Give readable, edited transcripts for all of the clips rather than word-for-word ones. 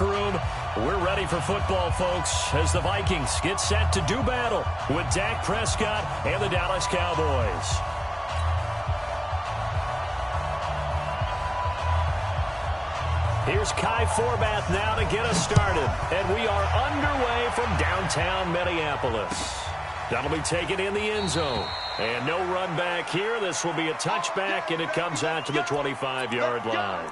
locker room. We're ready for football, folks, as the Vikings get set to do battle with Dak Prescott and the Dallas Cowboys. Here's Kai Forbath now to get us started. And we are underway from downtown Minneapolis. That'll be taken in the end zone. And no run back here. This will be a touchback, and it comes out to the 25-yard line.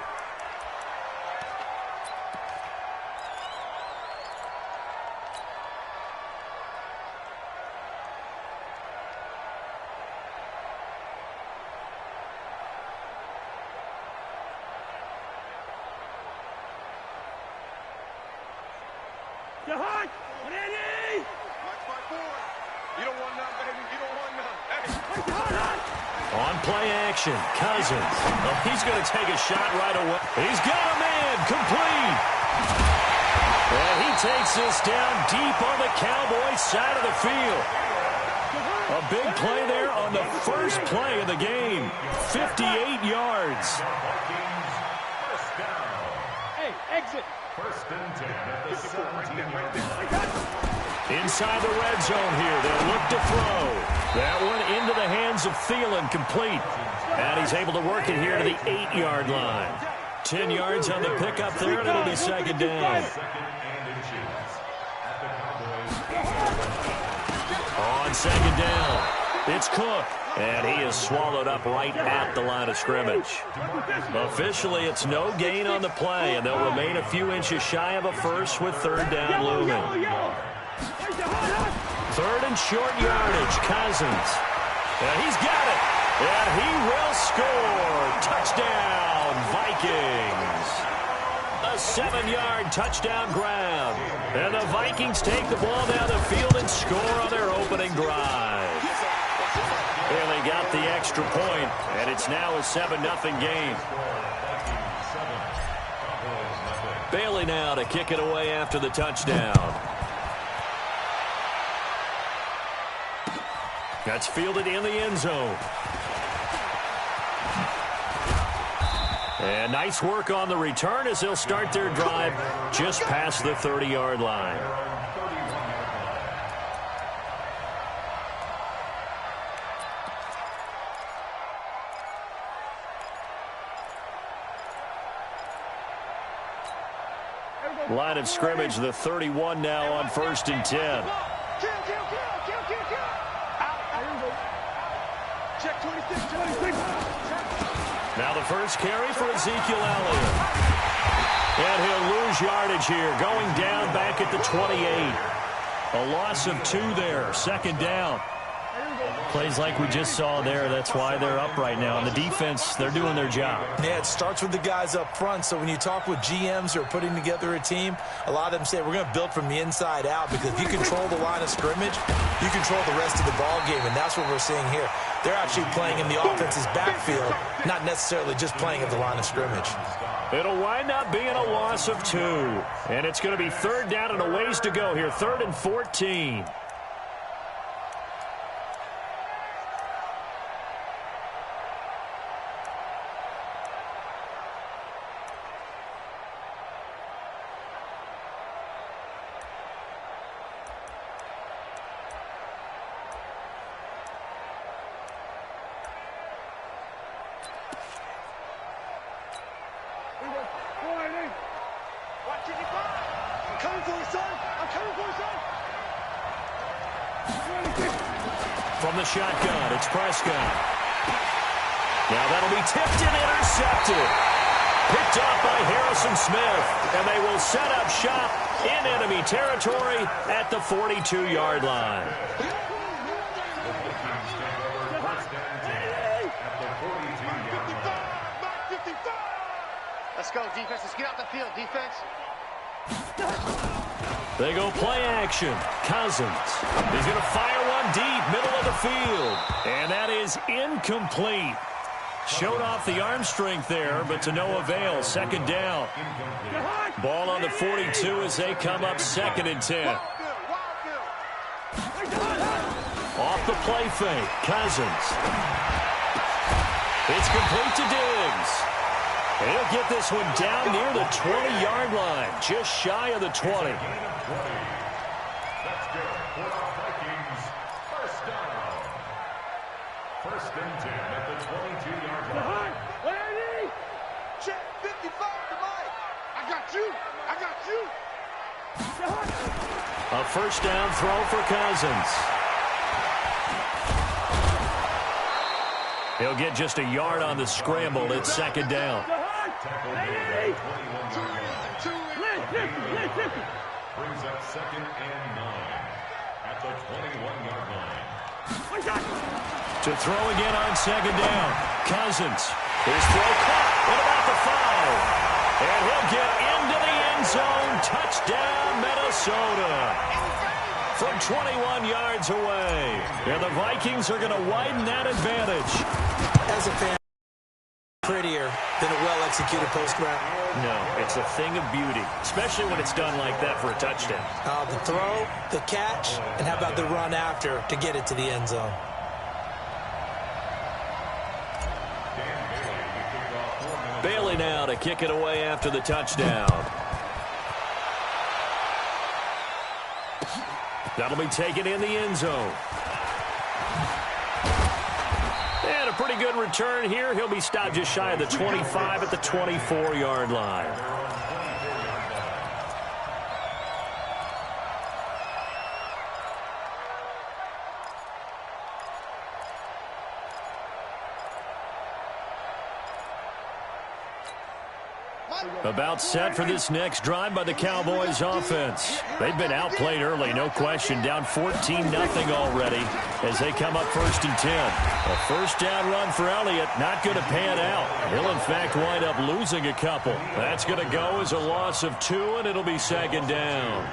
On play action, Cousins. Oh, he's going to take a shot right away. He's got a man, complete. And he takes this down deep on the Cowboys side of the field. A big play there on the first play of the game. 58 yards. Hey, exit. First and 10 at the 17-yard line. Inside the red zone here. They'll look to throw. That one into the hands of Thielen, complete. And he's able to work it here to the 8-yard line. 10 yards on the pickup there, and it'll be second down. On second down, it's Cook. And he is swallowed up right at the line of scrimmage. Officially, it's no gain on the play, and they'll remain a few inches shy of a first with third down looming. Third and short yardage, Cousins. And he's got it. And he will score. Touchdown, Vikings. A 7-yard touchdown grab. And the Vikings take the ball down the field and score on their opening drive. And they got the extra point, and it's now a 7-0 game. Bailey now to kick it away after the touchdown. That's fielded in the end zone. And nice work on the return as they'll start their drive just past the 30-yard line. Line of scrimmage, the 31 now on first and 10. Now the first carry for Ezekiel Elliott. And he'll lose yardage here, going down back at the 28. A loss of 2 there, second down. Plays like we just saw there, that's why they're up right now. And the defense, they're doing their job. Yeah, it starts with the guys up front. So when you talk with GMs who are putting together a team, a lot of them say we're going to build from the inside out, because if you control the line of scrimmage, you control the rest of the ball game, and that's what we're seeing here. They're actually playing in the offense's backfield, not necessarily just playing at the line of scrimmage. It'll wind up being a loss of 2. And it's going to be third down and a ways to go here, 3rd and 14. From the shotgun, it's Prescott. Now that'll be tipped and intercepted. Picked off by Harrison Smith. And they will set up shop in enemy territory at the 42-yard line. Let's go, defense. Let's get out the field, defense. They go play action. Cousins. He's going to fire one deep, middle of the field. And that is incomplete. Showed off the arm strength there, but to no avail. Second down. Ball on the 42 as they come up 2nd and 10. Off the play fake. Cousins. It's complete to Diggs. And he'll get this one down near the 20-yard line, just shy of the 20. Let's go for our Vikings. First down. First and 10 at the 22-yard line. Check 55 to Mike. I got you. I got you. A first down throw for Cousins. He'll get just a yard on the scramble. It's second down. Tackle made at 21-yard line. Brings up second and 9 at the 21-yard line. To throw again on second down. Cousins. His throw caught. What about the 5? And he'll get into the end zone. Touchdown, Minnesota. From 21 yards away. And the Vikings are going to widen that advantage. As a fan, prettier than a well-executed post route. No, it's a thing of beauty, especially when it's done like that for a touchdown. The throw, the catch, and how about the run after to get it to the end zone? Bailey now to kick it away after the touchdown. That'll be taken in the end zone. And a pretty good return here. He'll be stopped just shy of the 25 at the 24-yard line. About set for this next drive by the Cowboys offense. They've been outplayed early, no question. Down 14-0 already as they come up first and 10. A first down run for Elliott, not going to pan out. He'll, in fact, wind up losing a couple. That's going to go as a loss of 2, and it'll be second down.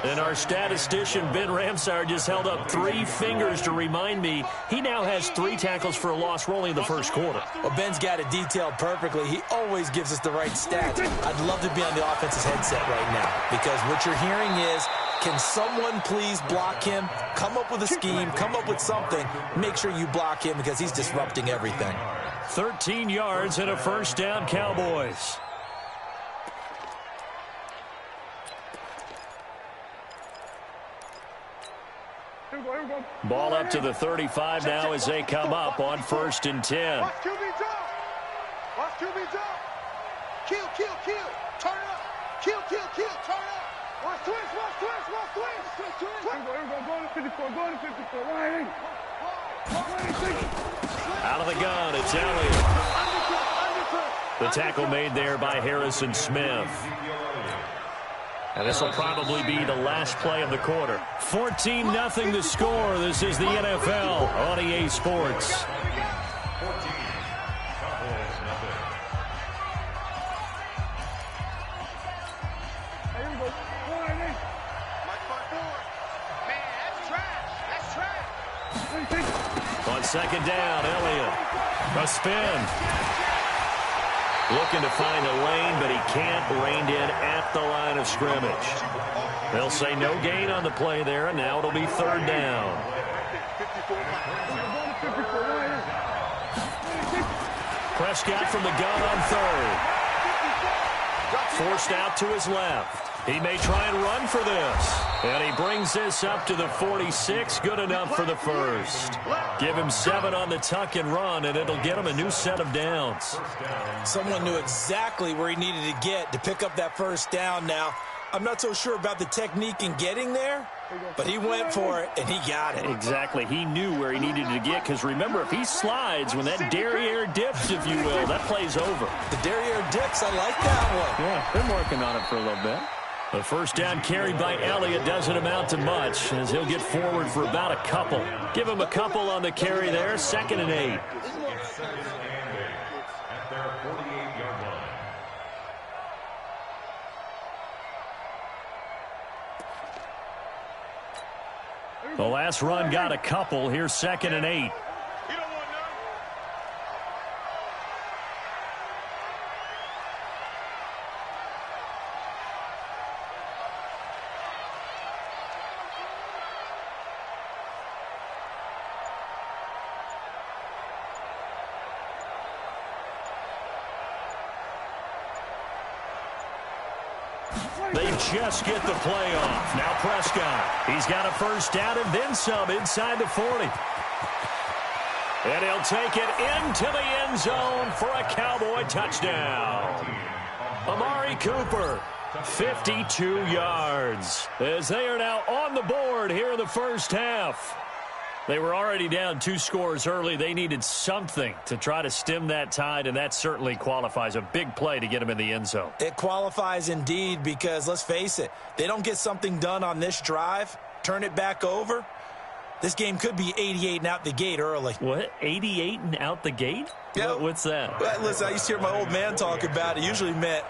And our statistician, Ben Ramsar, just held up 3 fingers to remind me he now has 3 tackles for a loss rolling in the first quarter. Well, Ben's got it detailed perfectly. He always gives us the right stats. I'd love to be on the offense's headset right now because what you're hearing is, can someone please block him? Come up with a scheme. Come up with something. Make sure you block him because he's disrupting everything. 13 yards and a first down, Cowboys. Ball up to the 35 now as they come up on first and 10. Watch QB drop. Watch QB drop. Kill, kill, kill. Turn up. Kill, kill, kill. Turn up. Watch twist, watch twist, watch twist. Twist, twist. Here we go. Go to 54. Go to 54. Right. Out of the gun, it's Elliott. The tackle made there by Harrison Smith. And this will probably be the last play of the quarter. 14-0 the score. This is the NFL on EA Sports. On second down, Elliott. A spin. Looking to find a lane, but he can't. Reined in at the line of scrimmage. They'll say no gain on the play there, and now it'll be third down. Prescott from the gun on third. Forced out to his left. He may try and run for this. And he brings this up to the 46. Good enough for the first. Give him 7 on the tuck and run, and it'll get him a new set of downs. Someone knew exactly where he needed to get to pick up that first down now. I'm not so sure about the technique in getting there, but he went for it, and he got it. Exactly. He knew where he needed to get, because remember, if he slides, when that derriere dips, if you will, that play's over. The derriere dips, I like that one. Yeah, been working on it for a little bit. The first down carried by Elliott doesn't amount to much as he'll get forward for about a couple. Give him a couple on the carry there, 2nd and 8. At their 48-yard line. The last run got a couple. Here's 2nd and 8. They just get the play off. Now Prescott. He's got a first down and then some inside the 40. And he'll take it into the end zone for a Cowboy touchdown. Amari Cooper, 52 yards, as they are now on the board here in the first half. They were already down 2 scores early. They needed something to try to stem that tide, and that certainly qualifies. A big play to get them in the end zone. It qualifies indeed because, let's face it, they don't get something done on this drive, turn it back over, this game could be 88 and out the gate early. What? 88 and out the gate? Yeah. What's that? Well, listen, I used to hear my old man talk about it. Usually meant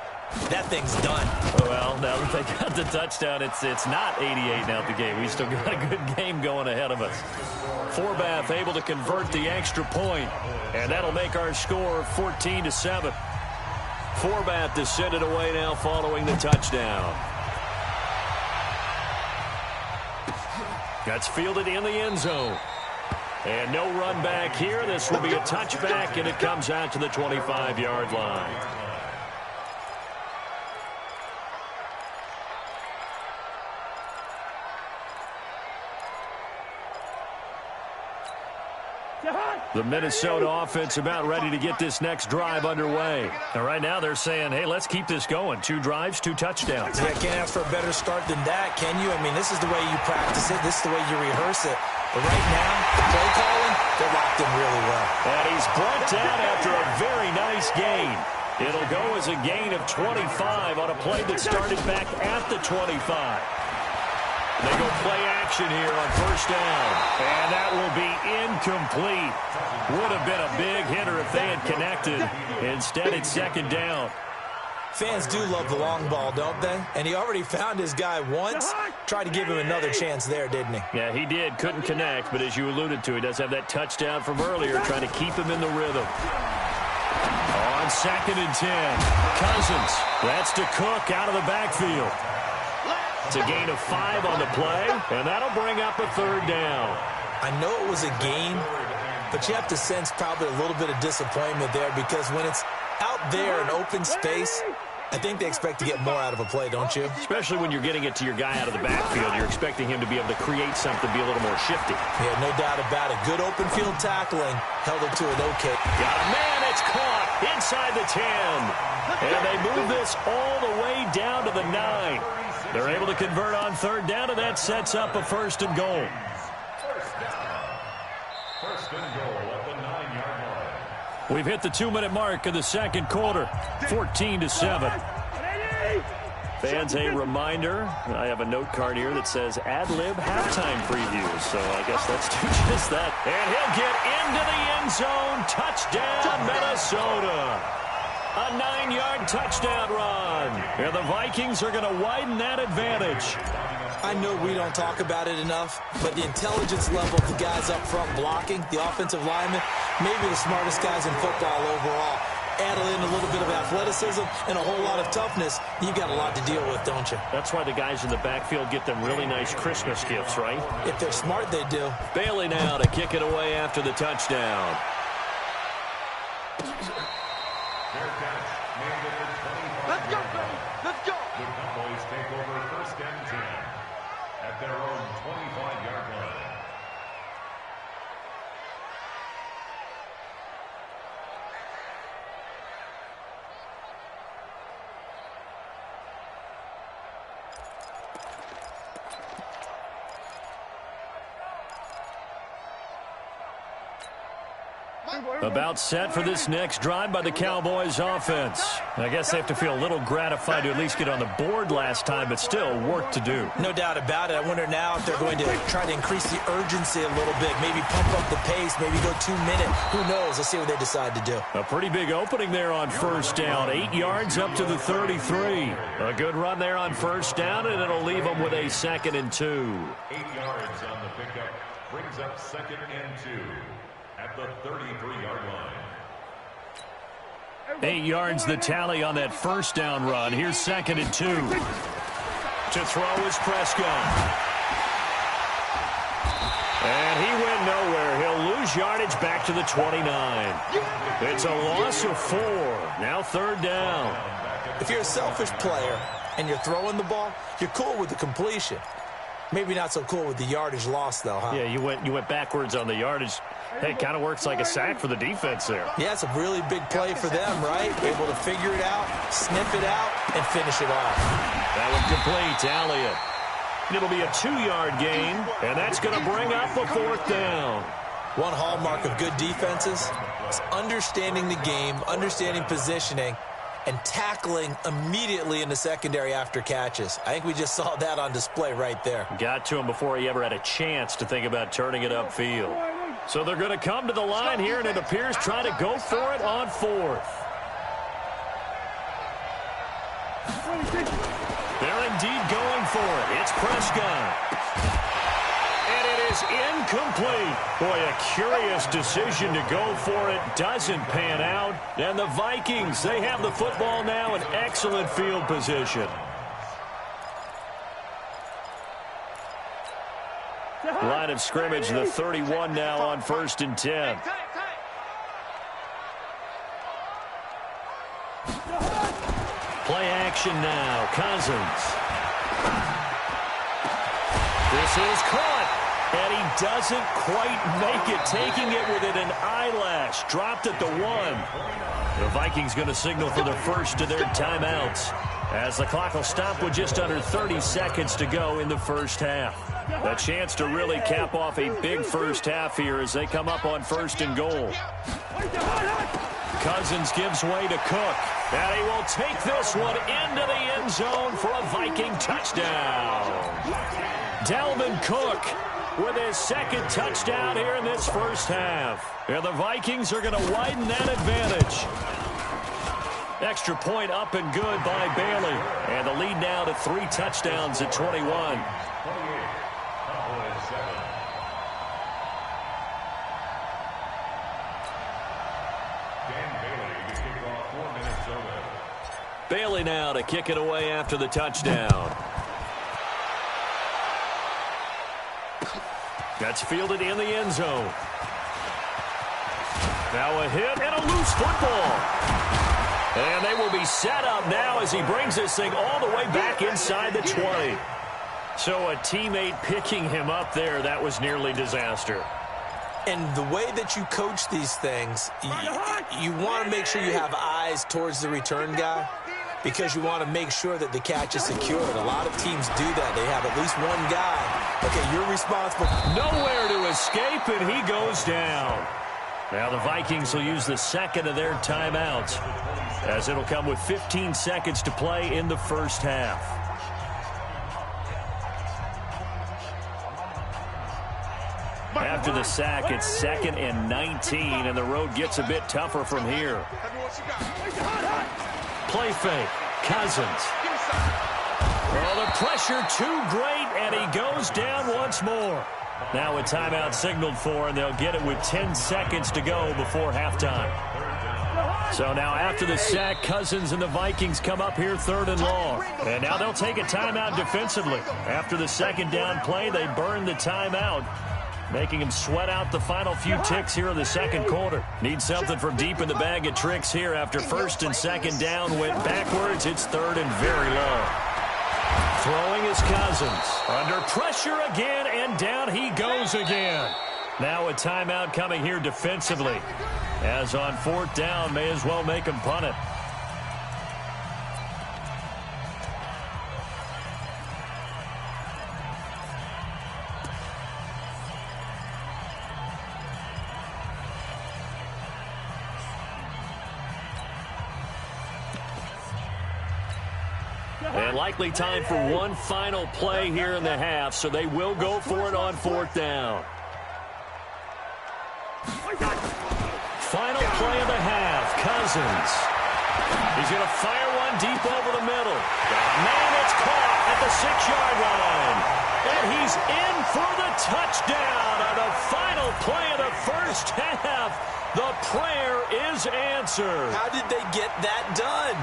that thing's done. Well, now that they got the touchdown, it's not 88 and out the gate. We still got a good game going ahead of us. Forbath able to convert the extra point, and that'll make our score 14-7. Forbath to send it away now following the touchdown. That's fielded in the end zone. And no run back here. This will be a touchback, and it comes out to the 25-yard line. The Minnesota offense about ready to get this next drive underway. And right now they're saying, hey, let's keep this going. 2 drives, 2 touchdowns. Yeah, can't ask for a better start than that, can you? I mean, this is the way you practice it. This is the way you rehearse it. But right now, the play calling, they're locked in really well. And he's brought down after a very nice gain. It'll go as a gain of 25 on a play that started back at the 25. They go play action here on first down. And that will be incomplete. Would have been a big hitter if they had connected. Instead, it's second down. Fans do love the long ball, don't they? And he already found his guy once. Tried to give him another chance there, didn't he? Yeah, he did. Couldn't connect, but as you alluded to, he does have that touchdown from earlier, trying to keep him in the rhythm. On 2nd and 10, Cousins. That's to Cook out of the backfield. It's a gain of 5 on the play, and that'll bring up a 3rd down. I know it was a gain, but you have to sense probably a little bit of disappointment there because when it's out there in open space, I think they expect to get more out of a play, don't you? Especially when you're getting it to your guy out of the backfield. You're expecting him to be able to create something, be a little more shifty. Yeah, no doubt about it. Good open field tackling. Held it to an okay. Got a man. It's caught inside the 10. And they move this all the way down to the 9. They're able to convert on 3rd down, and that sets up a 1st and goal. First and goal at the 9-yard line. We've hit the 2-minute mark of the 2nd quarter, 14-7. Fans, a reminder, I have a note card here that says ad-lib halftime previews, so I guess let's do just that. And he'll get into the end zone. Touchdown, Minnesota. A 9-yard touchdown run. And the Vikings are going to widen that advantage. I know we don't talk about it enough, but the intelligence level of the guys up front blocking, the offensive linemen, maybe the smartest guys in football overall. Add in a little bit of athleticism and a whole lot of toughness, you've got a lot to deal with, don't you? That's why the guys in the backfield get them really nice Christmas gifts, right? If they're smart, they do. Bailey now to kick it away after the touchdown. Let's go, baby. Let's go. The Cowboys take over 1st and 10 at their own 25-yard line. About set for this next drive by the Cowboys offense. I guess they have to feel a little gratified to at least get on the board last time, but still work to do. No doubt about it. I wonder now if they're going to try to increase the urgency a little bit, maybe pump up the pace, maybe go 2-minute. Who knows? Let's see what they decide to do. A pretty big opening there on first down. 8 yards up to the 33. A good run there on first down, and it'll leave them with a 2nd and 2. 8 yards on the pickup brings up 2nd and 2. At the 33-yard line. 8 yards the tally on that first down run. Here's 2nd and 2. To throw is Prescott. And he went nowhere. He'll lose yardage back to the 29. It's a loss of 4. Now 3rd down. If you're a selfish player and you're throwing the ball, you're cool with the completion. Maybe not so cool with the yardage loss, though, huh? Yeah, you went backwards on the yardage. Hey, it kind of works like a sack for the defense there. Yeah, it's a really big play for them, right? Able to figure it out, sniff it out, and finish it off. That one complete to Elliott. It'll be a 2-yard gain, and that's going to bring up a 4th down. One hallmark of good defenses is understanding the game, understanding positioning, and tackling immediately in the secondary after catches. I think we just saw that on display right there. Got to him before he ever had a chance to think about turning it upfield. So they're going to come to the line here, and it appears trying to go for it on 4th. They're indeed going for it. It's Prescott. And it is incomplete. Boy, a curious decision to go for it. Doesn't pan out. And the Vikings, they have the football now in excellent field position. Line of scrimmage, the 31 now on 1st and 10. Play action now. Cousins. This is caught. And he doesn't quite make it, taking it within an eyelash. Dropped at the 1. The Vikings going to signal for the first of their timeouts, as the clock will stop with just under 30 seconds to go in the first half. A chance to really cap off a big first half here as they come up on 1st and goal. Cousins gives way to Cook, and he will take this one into the end zone for a Viking touchdown. Dalvin Cook with his 2nd touchdown here in this first half. And the Vikings are going to widen that advantage. Extra point up and good by Bailey. And the lead now to 3 touchdowns at 21. Bailey now to kick it away after the touchdown. That's fielded in the end zone. Now a hit and a loose football. And they will be set up now as he brings this thing all the way back inside the 20. So a teammate picking him up there, that was nearly disaster. And the way that you coach these things, you want to make sure you have eyes towards the return guy, because you want to make sure that the catch is secured. A lot of teams do that. They have at least one guy. Okay, you're responsible. Nowhere to escape, and he goes down. Now the Vikings will use the 2nd of their timeouts, as it'll come with 15 seconds to play in the first half. After the sack, it's 2nd and 19, and the road gets a bit tougher from here. Play fake. Cousins. Oh, the pressure too great, and he goes down once more. Now a timeout signaled for, and they'll get it with 10 seconds to go before halftime. So now after the sack, Cousins and the Vikings come up here 3rd and long. And now they'll take a timeout defensively. After the 2nd down play, they burn the timeout, making him sweat out the final few ticks here in the 2nd quarter. Need something from deep in the bag of tricks here. After 1st and 2nd down went backwards, it's 3rd and very long. Throwing is Cousins. Under pressure again, and down he goes again. Now a timeout coming here defensively, as on 4th down, may as well make him punt it. And likely time for one final play here in the half, so they will go for it on 4th down. Final play of the half, Cousins. He's going to fire one deep over the middle. Man, it's caught at the 6-yard line. And he's in for the touchdown on the final play of the first half. The prayer is answered. How did they get that done?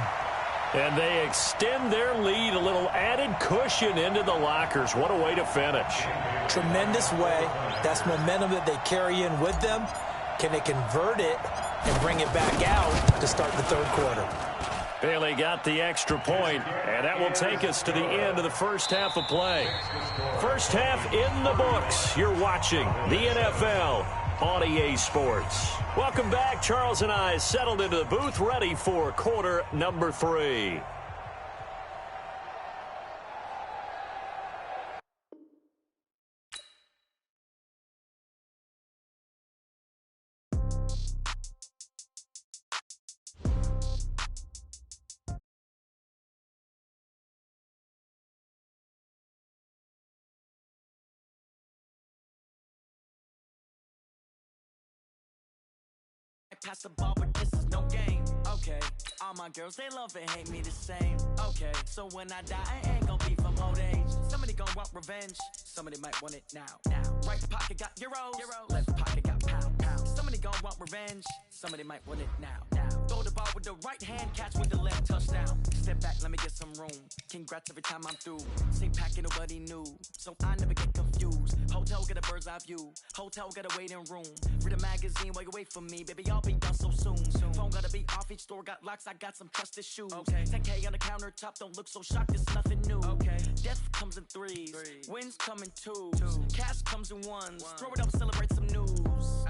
And they extend their lead, a little added cushion into the lockers. What a way to finish. Tremendous way. That's momentum that they carry in with them. Can they convert it and bring it back out to start the 3rd quarter? Bailey got the extra point, and that will take us to the end of the first half of play. First half in the books. You're watching the NFL on EA Sports. Welcome back. Charles and I settled into the booth, ready for quarter number 3. Pass the ball, but this is no game. Okay, all my girls, they love and hate me the same. Okay, so when I die, I ain't gonna be from old age. Somebody gonna want revenge, somebody might want it now. Right pocket got euros, left pocket got pound. Somebody gonna want revenge, somebody might want it now. Throw the ball with the right hand, catch with the left, touchdown. Step back, let me get some room. Congrats every time I'm through. Same packet, nobody knew, so I never get confused. Hotel get a bird's eye view, hotel get a waiting room. Read a magazine while you wait for me, baby, I'll be done so soon. Phone gotta be off, each store got locks, I got some trusted shoes. 10K on the countertop, don't look so shocked, it's nothing new. Death comes in threes, wins come in twos. Cash comes in ones, throw it up, celebrate some news.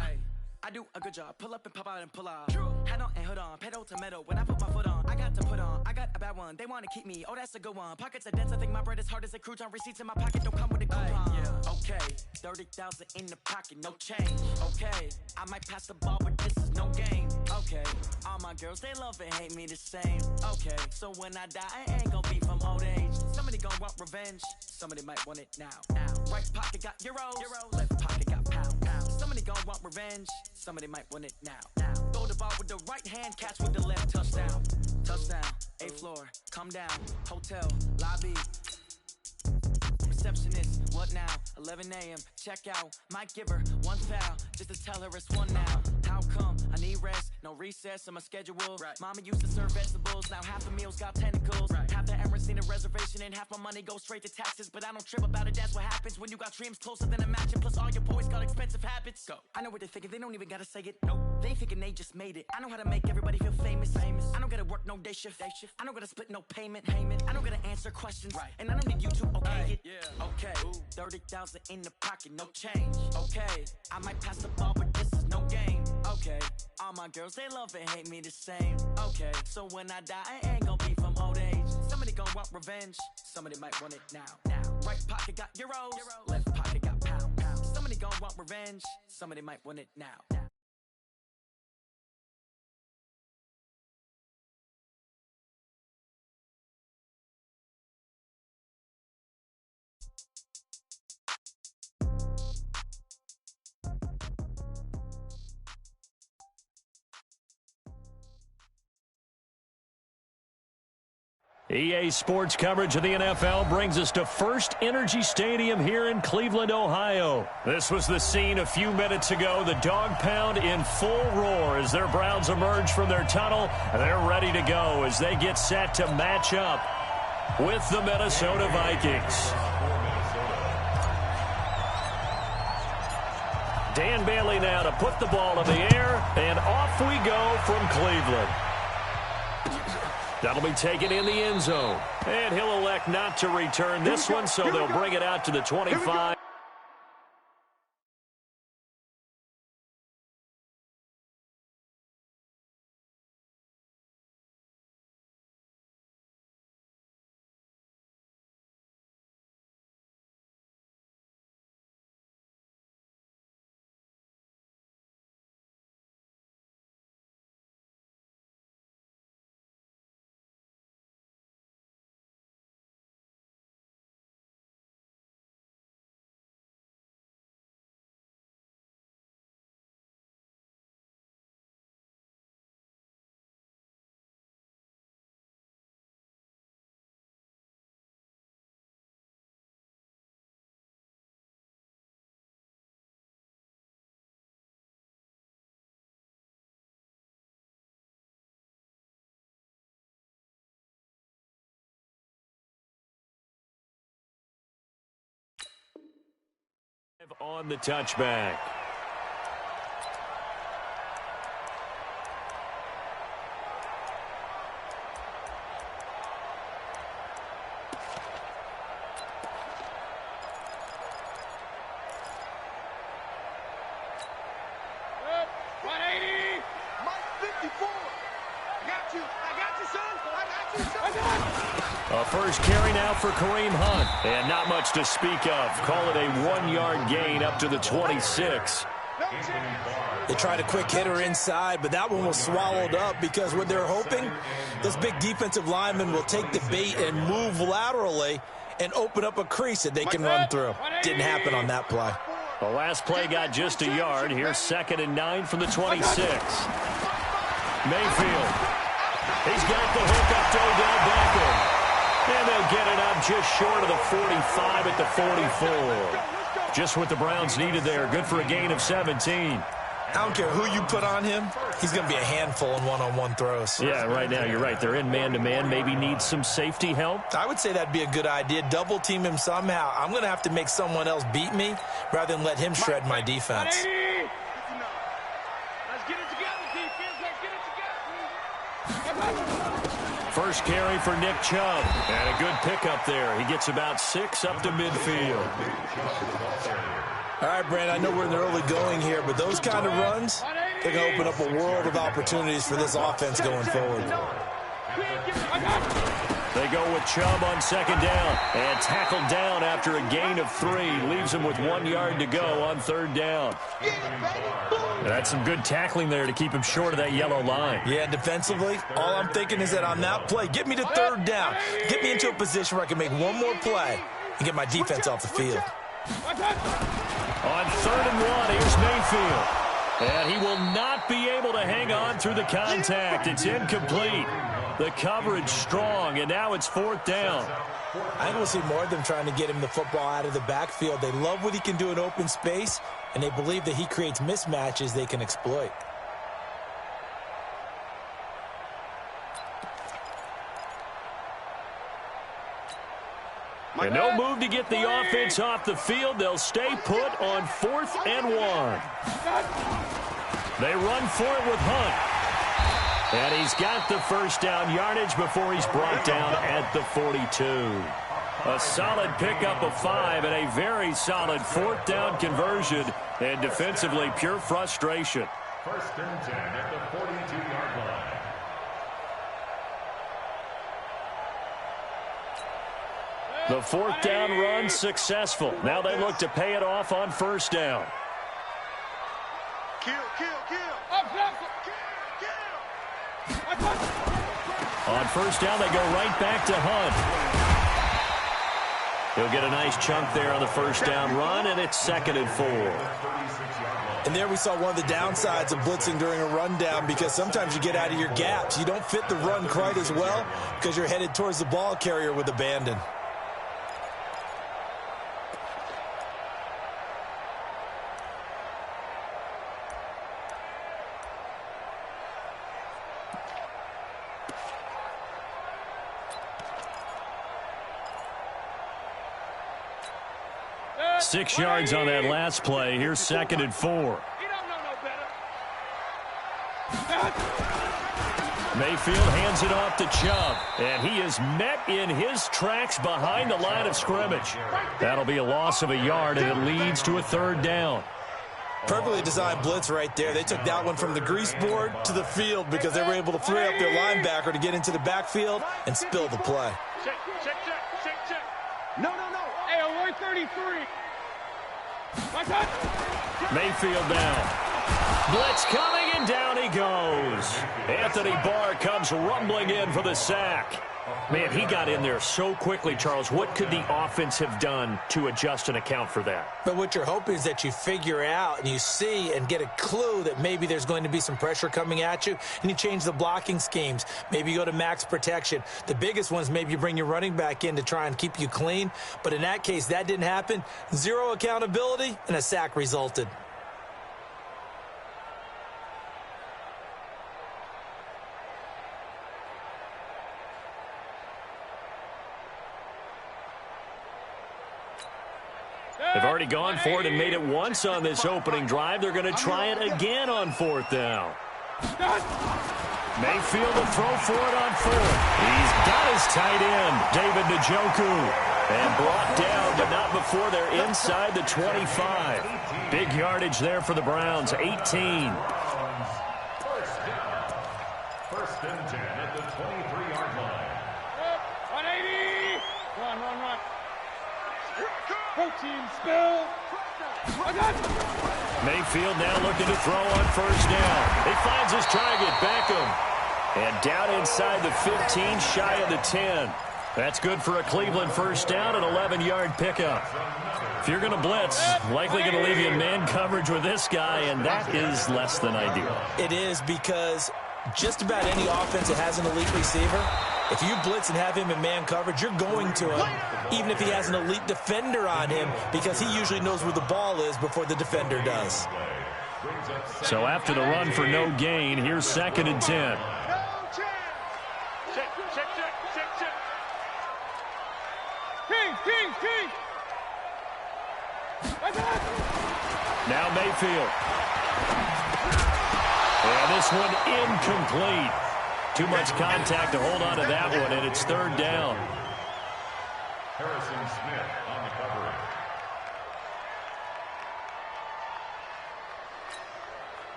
I do a good job, pull up and pop out and pull out. Hat on and hood on, pedal to metal, when I put my foot on, I got to put on, I got a bad one, they wanna keep me, oh that's a good one. Pockets are dense, I think my bread is hard as a crouton. Receipts in my pocket don't come with a coupon. Okay, 30,000 in the pocket, no change. Okay, I might pass the ball, but this is no game. Okay, all my girls, they love and hate me the same. Okay, so when I die, I ain't gonna be from old age. Somebody gonna want revenge, somebody might want it now. Right pocket got euros, left pocket got pound. Somebody gonna want revenge, somebody might want it now. Throw the ball with the right hand, catch with the left, touchdown. Touchdown, 8th floor, come down, hotel, lobby. Receptionist, what now? 11 a.m., check out. Might give her one foul, just to tell her it's one now. How come? I need rest, no recess in my schedule. Mama used to serve vegetables, now half the meals got tentacles. Half the Emirates need a reservation and half my money goes straight to taxes. But I don't trip about it, that's what happens when you got dreams closer than a match. Plus all your boys got expensive habits. Go. I know what they're thinking, they don't even gotta say it. Nope. They thinking they just made it. I know how to make everybody feel famous. I don't gotta work no day shift. I don't gotta split no payment. I don't gotta answer questions. And I don't need you to okay it. Okay, 30,000 in the pocket, no change. Okay, I might pass the ball, but this is no game. Okay, all my girls, they love and hate me the same. Okay, so when I die, I ain't gonna be from old age. Somebody gonna want revenge, somebody might want it now. Right pocket got euros, left pocket got pound. Somebody gonna want revenge, somebody might want it now. EA Sports coverage of the NFL brings us to First Energy Stadium here in Cleveland, Ohio. This was the scene a few minutes ago. The dog pound in full roar as their Browns emerge from their tunnel. They're ready to go as they get set to match up with the Minnesota Vikings. Dan Bailey now to put the ball in the air, and off we go from Cleveland. That'll be taken in the end zone. And he'll elect not to return this one, so they'll bring it out to the 25. On the touchback. first carry now for Kareem Hunt. And not much to speak of. Call it a 1-yard gain up to the 26. They tried a quick hitter inside, but that one was swallowed up because what they're hoping, this big defensive lineman will take the bait and move laterally and open up a crease that they can run through. Didn't happen on that play. The last play got just a yard. Here's 2nd and 9 from the 26. Mayfield. He's got the hook up to Odell Beckham. And they'll get it up just short of the 45 at the 44. Just what the Browns needed there. Good for a gain of 17. I don't care who you put on him. He's going to be a handful in one-on-one throws. Yeah, right now you're right. They're in man-to-man. Maybe need some safety help. I would say that'd be a good idea. Double team him somehow. I'm going to have to make someone else beat me rather than let him shred my defense. Let's get it together, defense. Let's get it together. First carry for Nick Chubb. And a good pickup there. He gets about 6 up to midfield. All right, Brand, I know we're in the early going here, but those kind of runs, they're going to open up a world of opportunities for this offense going forward. They go with Chubb on 2nd down and tackled down after a gain of 3. Leaves him with 1 yard to go on 3rd down. That's some good tackling there to keep him short of that yellow line. Yeah, defensively, all I'm thinking is that on that play, get me to 3rd down. Get me into a position where I can make one more play and get my defense off the field. On 3rd and 1, here's Mayfield. And he will not be able to hang on through the contact. It's incomplete. The coverage strong, and now it's 4th down. I think we'll see more of them trying to get him the football out of the backfield. They love what he can do in open space, and they believe that he creates mismatches they can exploit. And no move to get the offense off the field. They'll stay put on 4th and 1. They run for it with Hunt. And he's got the first down yardage before he's brought down at the 42. A solid pickup of 5 and a very solid 4th down conversion. And defensively, pure frustration. 1st and 10 at the 42-yard line. The 4th down run successful. Now they look to pay it off on 1st down. Kill. On 1st down, they go right back to Hunt. He'll get a nice chunk there on the 1st down run, and it's 2nd and 4. And there we saw one of the downsides of blitzing during a rundown, because sometimes you get out of your gaps. You don't fit the run quite as well because you're headed towards the ball carrier with abandon. Six yards on that last play. Here's 2nd and 4. Mayfield hands it off to Chubb, and he is met in his tracks behind the line of scrimmage. That'll be a loss of a yard, and it leads to a 3rd down. Perfectly designed blitz right there. They took that one from the grease board to the field because they were able to free up their linebacker to get into the backfield and spill the play. Check. No. Hey, on 133. Mayfield down. Blitz coming, and down he goes. Anthony Barr comes rumbling in for the sack. Man, he got in there so quickly, Charles. What could the offense have done to adjust and account for that? But what you're hoping is that you figure out and you see and get a clue that maybe there's going to be some pressure coming at you, and you change the blocking schemes. Maybe you go to max protection. The biggest ones, maybe you bring your running back in to try and keep you clean. But in that case, that didn't happen. Zero accountability, and a sack resulted. They've already gone for it and made it once on this opening drive. They're going to try it again on 4th down. Mayfield will throw for it on 4th. He's got his tight end, David Njoku. And brought down, but not before they're inside the 25. Big yardage there for the Browns, 18. 1st and 10 at the 23-yard line. Team spill. Mayfield now looking to throw on first down. He finds his target, Beckham. And down inside the 15, shy of the 10. That's good for a Cleveland first down, an 11-yard pickup. If you're going to blitz, likely going to leave you in man coverage with this guy, and that is less than ideal. It is, because just about any offense that has an elite receiver, if you blitz and have him in man coverage, you're going to him, even if he has an elite defender on him, because he usually knows where the ball is before the defender does. So after the run for no gain, here's 2nd and 10. King. Now Mayfield. And this one incomplete. Too much contact to hold on to that one, and it's 3rd down. Harrison Smith on the coverage.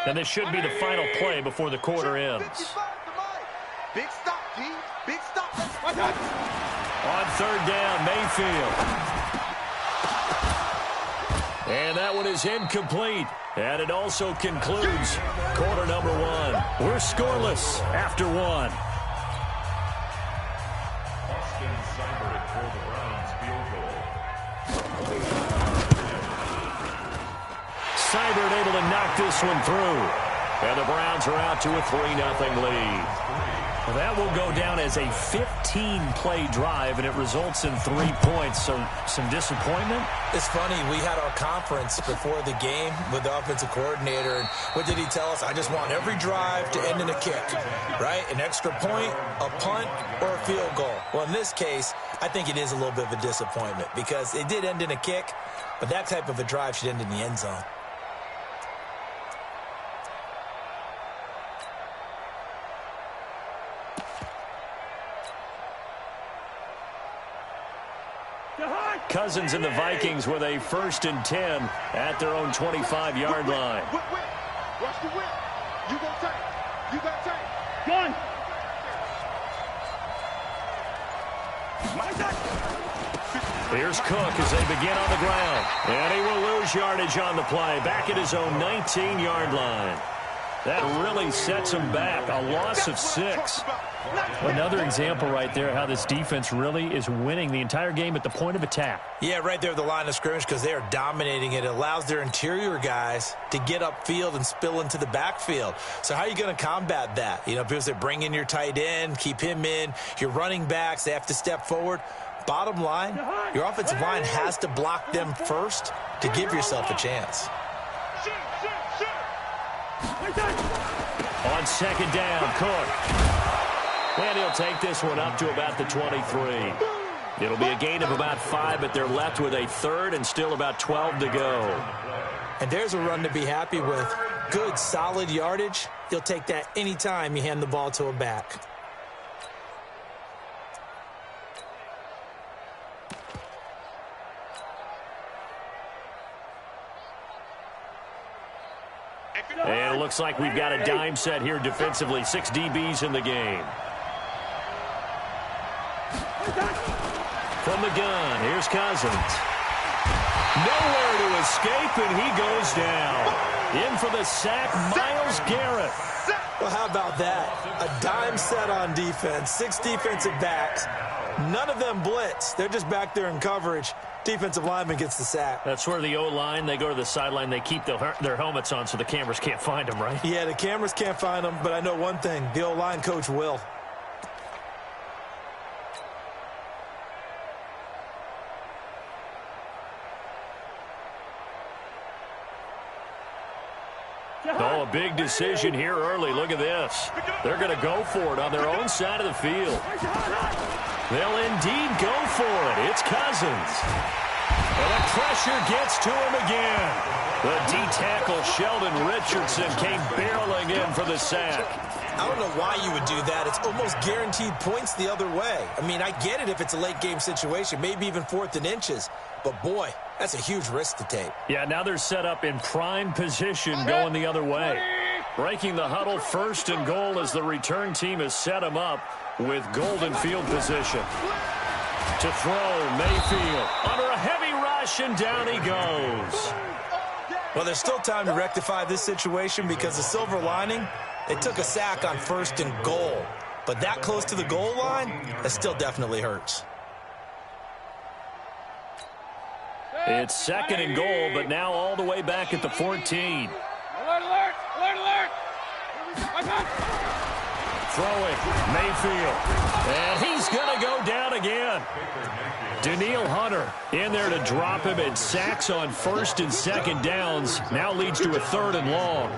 And this should be the final play before the quarter ends. Big stop, D. Big stop. On 3rd down, Mayfield. And that one is incomplete. And it also concludes quarter number 1. We're scoreless after 1. Austin Seibert for the Browns field goal. Seibert able to knock this one through. And the Browns are out to a 3-0 lead. Well, that will go down as a 15-play drive, and it results in 3 points. So some disappointment? It's funny, we had our conference before the game with the offensive coordinator, and what did he tell us? I just want every drive to end in a kick, right? An extra point, a punt, or a field goal. Well, in this case, I think it is a little bit of a disappointment because it did end in a kick, but that type of a drive should end in the end zone. Cousins and the Vikings with a 1st and 10 at their own 25-yard line. Watch the whip. You gon' take. You got take. Gun. Here's Cook as they begin on the ground. And he will lose yardage on the play. Back at his own 19-yard line. That really sets him back. A loss of 6. Another example right there how this defense really is winning the entire game at the point of attack. Yeah, right there at the line of scrimmage because they are dominating it. It allows their interior guys to get upfield and spill into the backfield. So how are you going to combat that? You know, because they bring in your tight end, keep him in. Your running backs, they have to step forward. Bottom line, your offensive line has to block them first to give yourself a chance. On 2nd down, Cook. And he'll take this one up to about the 23. It'll be a gain of about 5, but they're left with a 3rd and still about 12 to go. And there's a run to be happy with. Good, solid yardage. You'll take that anytime you hand the ball to a back. And it looks like we've got a dime set here defensively. 6 DBs in the game. From the gun, here's Cousins. Nowhere to escape, and he goes down. In for the sack, Myles Garrett. Well, how about that? A dime set on defense, 6 defensive backs. None of them blitz. They're just back there in coverage. Defensive lineman gets the sack. That's where the O-line, they go to the sideline, they keep their helmets on so the cameras can't find them, right? Yeah, the cameras can't find them, but I know one thing. The O-line coach will. Oh, a big decision here early. Look at this. They're going to go for it on their own side of the field. They'll indeed go for it. It's Cousins. And the pressure gets to him again. The D-tackle Sheldon Richardson came barreling in for the sack. I don't know why you would do that. It's almost guaranteed points the other way. I mean, I get it if it's a late-game situation, maybe even 4th and inches. But, boy, that's a huge risk to take. Yeah, now they're set up in prime position going the other way. Breaking the huddle, 1st and goal as the return team has set them up with golden field position. To throw, Mayfield under a heavy rush, and down he goes. Well, there's still time to rectify this situation because the silver lining, they took a sack on 1st and goal. But that close to the goal line, that still definitely hurts. It's 2nd and goal, but now all the way back at the 14. Alert, alert, alert, alert. Throwing, Mayfield. And he's going to go down again. Daniil Hunter in there to drop him, and sacks on 1st and 2nd downs. Now leads to a 3rd and long.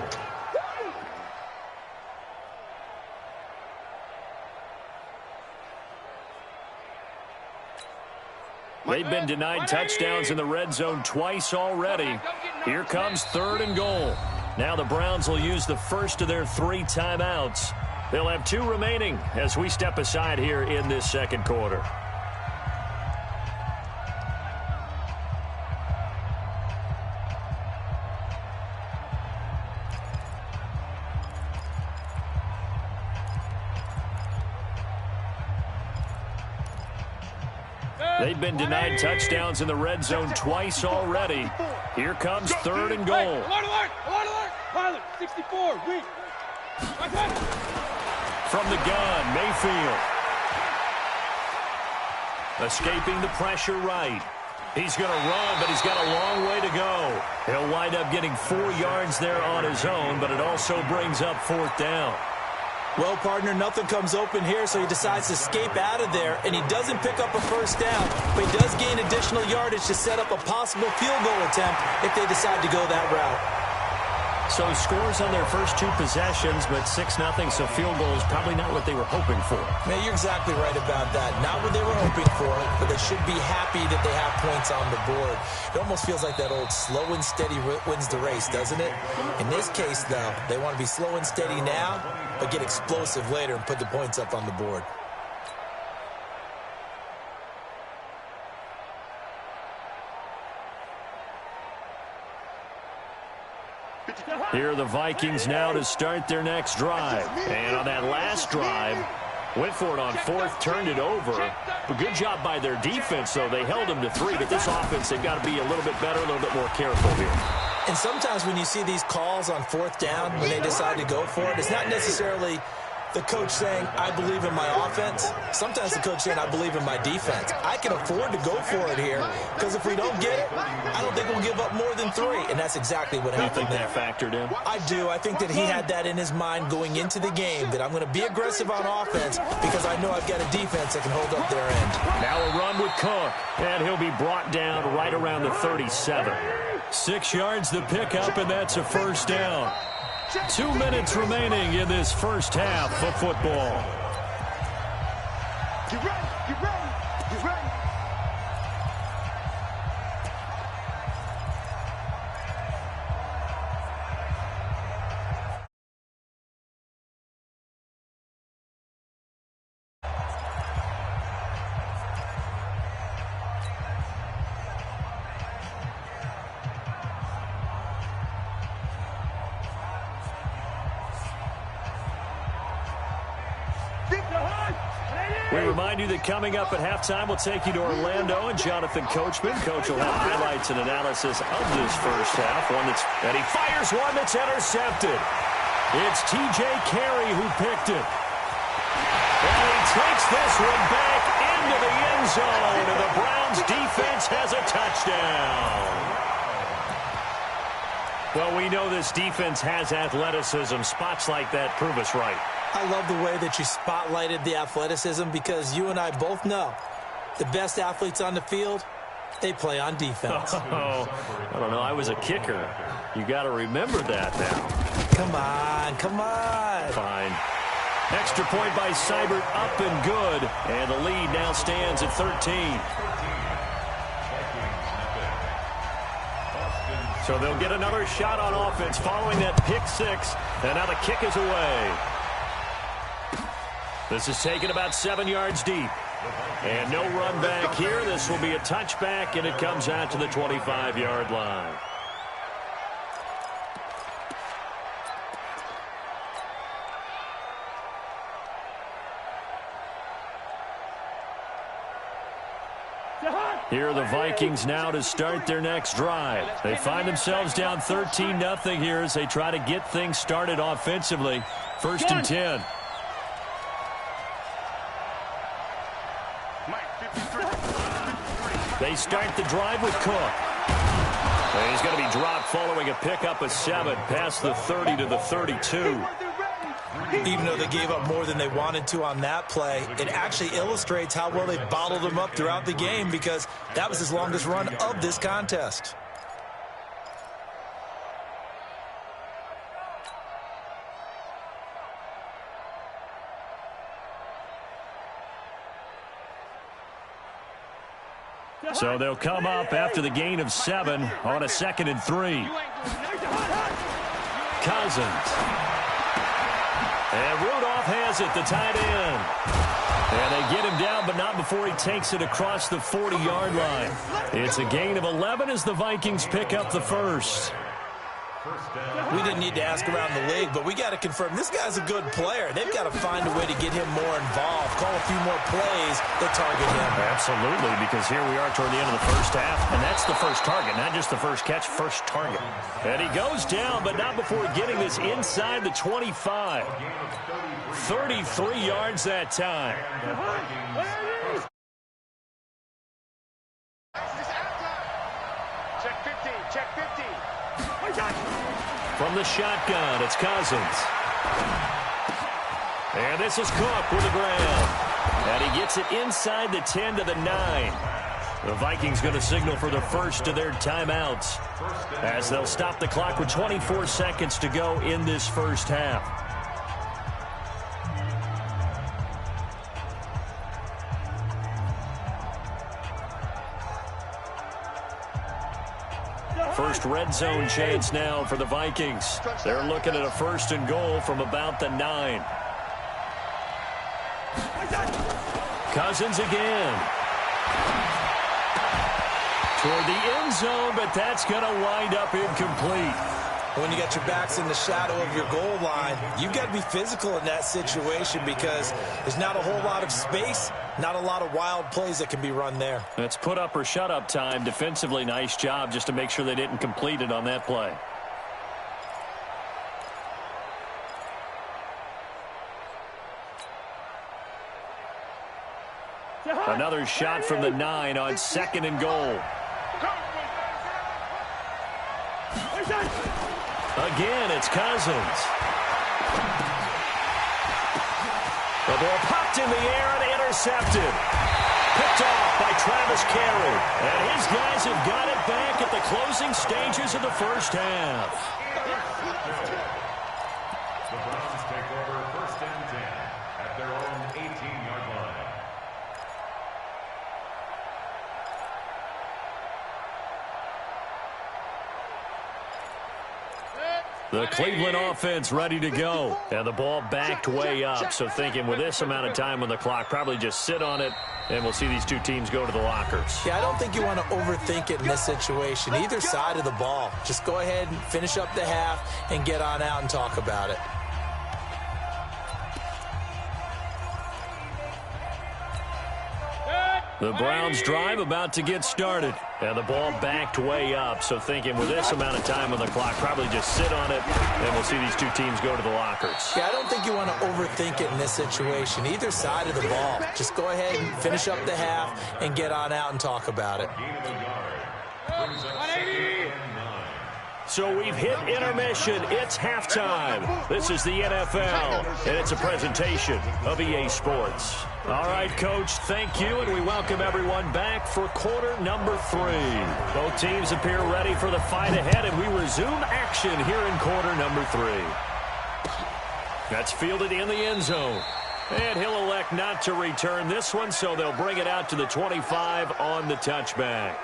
They've been denied touchdowns in the red zone twice already. Here comes 3rd and goal. Now the Browns will use the first of their 3 timeouts. They'll have 2 remaining as we step aside here in this 2nd quarter. They've been denied touchdowns in the red zone twice already. Here comes 3rd and goal. Alert, alert, alert, alert. Pilot, 64, weak. From the gun, Mayfield. Escaping the pressure right. He's going to run, but he's got a long way to go. He'll wind up getting 4 yards there on his own, but it also brings up 4th down. Well, partner, nothing comes open here, so he decides to escape out of there, and he doesn't pick up a 1st down, but he does gain additional yardage to set up a possible field goal attempt if they decide to go that route. So scores on their first 2 possessions, but 6-0, so field goal is probably not what they were hoping for. Man, you're exactly right about that. Not what they were hoping for, but they should be happy that they have points on the board. It almost feels like that old slow and steady wins the race, doesn't it? In this case, though, they want to be slow and steady now, but get explosive later and put the points up on the board. Here are the Vikings now to start their next drive. And on that last drive, went for it on 4th, turned it over. But good job by their defense, though. They held them to 3, but this offense, they've got to be a little bit better, a little bit more careful here. And sometimes when you see these calls on 4th down, when they decide to go for it, it's not necessarily the coach saying, I believe in my offense. Sometimes the coach saying, I believe in my defense. I can afford to go for it here because if we don't get it, I don't think we'll give up more than 3. And that's exactly what happened there. You think that factored in? I do. I think that he had that in his mind going into the game, that I'm going to be aggressive on offense because I know I've got a defense that can hold up their end. Now a run with Cook, and he'll be brought down right around the 37. 6 yards the pickup, and that's a 1st down. 2 minutes remaining in this first half of football. Get ready, get ready, get ready. We remind you that coming up at halftime, we'll take you to Orlando and Jonathan Coachman. Coach will have highlights and analysis of this first half. And he fires one that's intercepted. It's T.J. Carey who picked it. And he takes this one back into the end zone, and the Browns defense has a touchdown. Well, we know this defense has athleticism. Spots like that prove us right. I love the way that you spotlighted the athleticism because you and I both know the best athletes on the field, they play on defense. Oh, I don't know. I was a kicker. You got to remember that now. Come on, come on. Fine. Extra point by Seibert, up and good. And the lead now stands at 13. So they'll get another shot on offense following that pick 6. And now the kick is away. This is taken about 7 yards deep. And no run back here. This will be a touchback, and it comes out to the 25-yard line. Here are the Vikings now to start their next drive. They find themselves down 13-0 here as they try to get things started offensively. 1st and 10. They start the drive with Cook. And he's going to be dropped following a pickup of 7 past the 30 to the 32. Even though they gave up more than they wanted to on that play, it actually illustrates how well they bottled them up throughout the game because that was his longest run of this contest. So they'll come up after the gain of 7 on a 2nd and 3. Cousins. And Rudolph has it, the tight end. And they get him down, but not before he takes it across the 40-yard line. It's a gain of 11 as the Vikings pick up the first. We didn't need to ask around the league, but we got to confirm this guy's a good player. They've got to find a way to get him more involved, call a few more plays that target him. Absolutely, because here we are toward the end of the first half, and that's the first target, not just the first catch, first target. And he goes down, but not before getting this inside the 25. 33 yards that time. Check 15, check 15. From the shotgun, it's Cousins. And this is Cook with the ground. And he gets it inside the 10 to the 9. The Vikings going to signal for the first of their timeouts as they'll stop the clock with 24 seconds to go in this first half. First red zone chance now for the Vikings. They're looking at a 1st and goal from about the 9. Cousins again. Toward the end zone, but that's going to wind up incomplete. When you got your backs in the shadow of your goal line, you've got to be physical in that situation because there's not a whole lot of space, not a lot of wild plays that can be run there. It's put up or shut up time. Defensively, nice job just to make sure they didn't complete it on that play. Another shot from the 9 on 2nd and goal. Again, it's Cousins. The ball popped in the air and intercepted. Picked off by Travis Carey. And his guys have got it back at the closing stages of the first half. The Browns take over 1st and 10 at their own 18-yard line. The Cleveland offense ready to go. And the ball backed way up. So thinking with this amount of time on the clock, probably just sit on it, and we'll see these two teams go to the lockers. Yeah, I don't think you want to overthink it in this situation. Either side of the ball. Just go ahead and finish up the half and get on out and talk about it. The Browns drive about to get started. And the ball backed way up. So thinking with this amount of time on the clock, probably just sit on it, and we'll see these two teams go to the lockers. Yeah, I don't think you want to overthink it in this situation. Either side of the ball. Just go ahead and finish up the half and get on out and talk about it. So we've hit intermission. It's halftime. This is the NFL, and it's a presentation of EA Sports. All right, Coach, thank you, and we welcome everyone back for quarter number 3. Both teams appear ready for the fight ahead, and we resume action here in quarter number 3. That's fielded in the end zone. And he'll elect not to return this one, so they'll bring it out to the 25 on the touchback.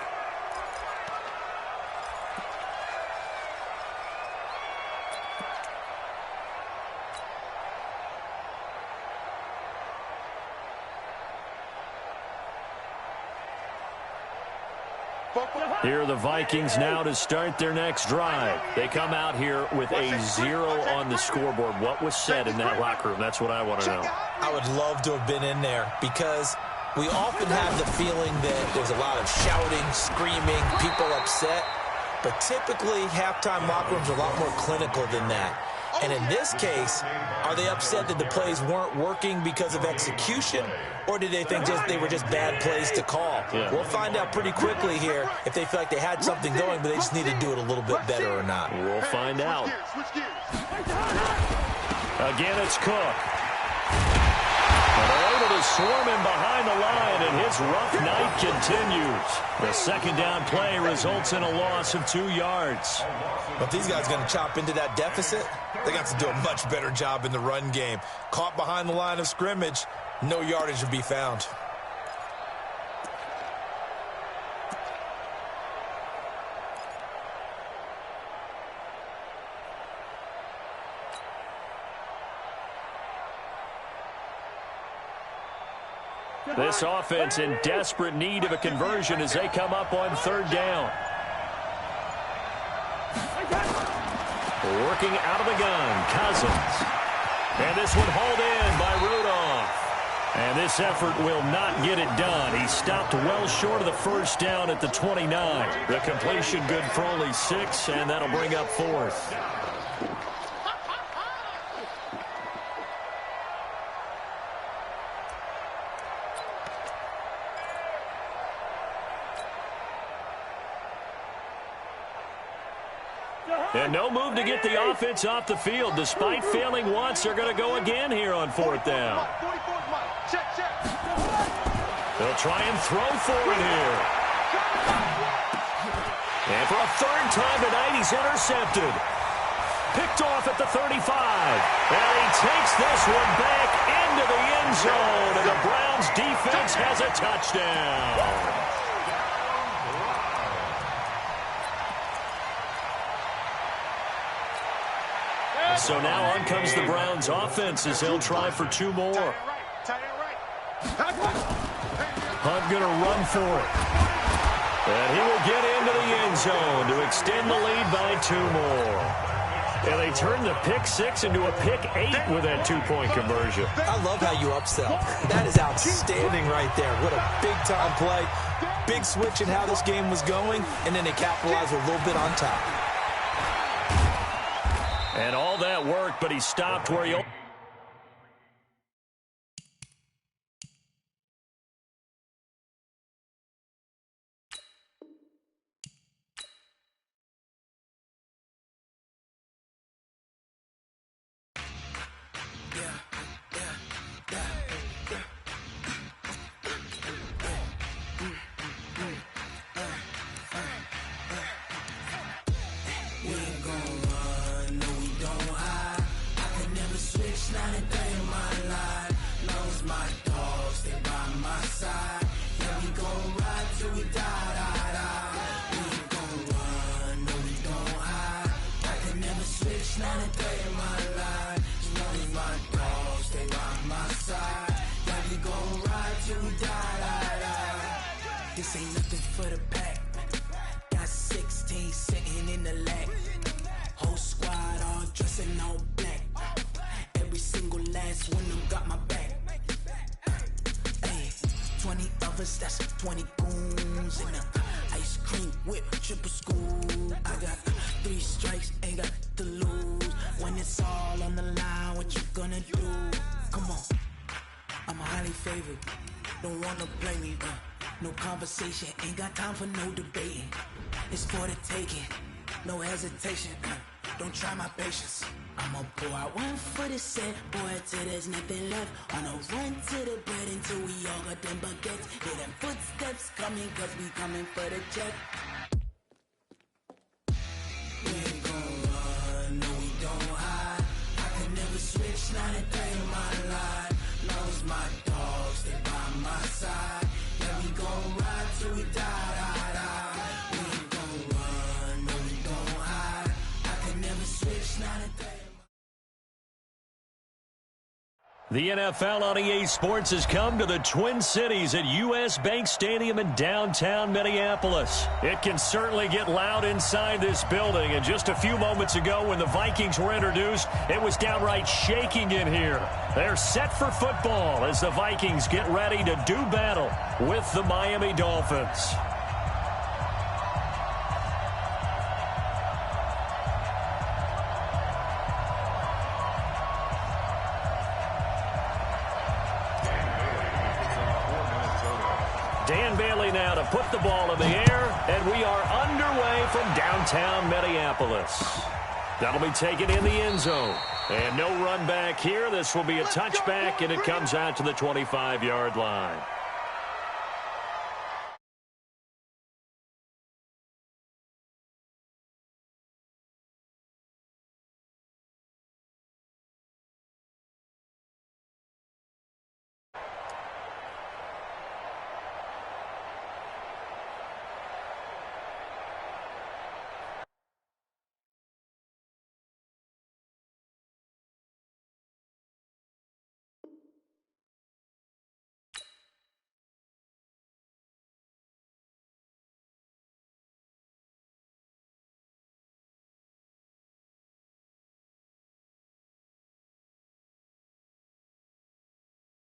Here are the Vikings now to start their next drive. They come out here with a 0 on the scoreboard. What was said in that locker room? That's what I want to know. I would love to have been in there because We often have the feeling that there's a lot of shouting, screaming, people upset. But typically, halftime locker rooms are a lot more clinical than that. And in this case, are they upset that the plays weren't working because of execution, or did they think they were just bad plays to call? Yeah. We'll find out pretty quickly here if they feel like they had something going, but they just need to do it a little bit better or not. We'll find out. Again, it's Cook. And they're able to swarm him behind the line, and his rough night continues. The second down play results in a loss of 2 yards. But these guys going to chop into that deficit? They got to do a much better job in the run game. Caught behind the line of scrimmage, no yardage to be found. This offense in desperate need of a conversion as they come up on third down. Working out of the gun, Cousins. And this one hauled in by Rudolph. And this effort will not get it done. He stopped well short of the first down at the 29. The completion good for only 6, and that'll bring up fourth. And no move to get the offense off the field. Despite failing once, they're going to go again here on fourth down. They'll try and throw for it here. And for a third time tonight, he's intercepted. Picked off at the 35. And he takes this one back into the end zone. And the Browns defense has a touchdown. So now on comes the Browns offense as they'll try for 2 more. Hunt going to run for it. And he will get into the end zone to extend the lead by 2 more. And they turn the pick 6 into a pick 8 with that 2-point conversion. I love how you upsell. That is outstanding right there. What a big-time play. Big switch in how this game was going, and then they capitalized a little bit on top. And all that worked, but he stopped where he... This ain't nothing for the pack. Got 16 sitting in the lag. Whole squad all dressing all black. Every single last one of them got my back. Hey, 20 of us, that's 20 goons in the ice cream whip, triple scoop. I got 3 strikes, ain't got to lose. When it's all on the line, what you gonna do? Come on, I'm highly favored. Don't wanna play me, no conversation, ain't got time for no debating. It's for the taking, no hesitation. Don't try my patience. I'ma pour out one for the set, boy, till there's nothing left. On a run to the bread until we all got them baguettes. Hear them footsteps coming, cause we coming for the check. We ain't gon' run, no we don't hide. I can never switch, not a day in my life. Long as my dogs, stay by my side. Yeah, we gon' ride till we die. We ain't gon' run, no we don't hide. I can never switch, not a day. The NFL on EA Sports has come to the Twin Cities at U.S. Bank Stadium in downtown Minneapolis. It can certainly get loud inside this building, and just a few moments ago when the Vikings were introduced, it was downright shaking in here. They're set for football as the Vikings get ready to do battle with the Miami Dolphins. Dan Bailey now to put the ball in the air, and we are underway from downtown Minneapolis. That'll be taken in the end zone. And no run back here. This will be a touchback, and it comes out to the 25-yard line.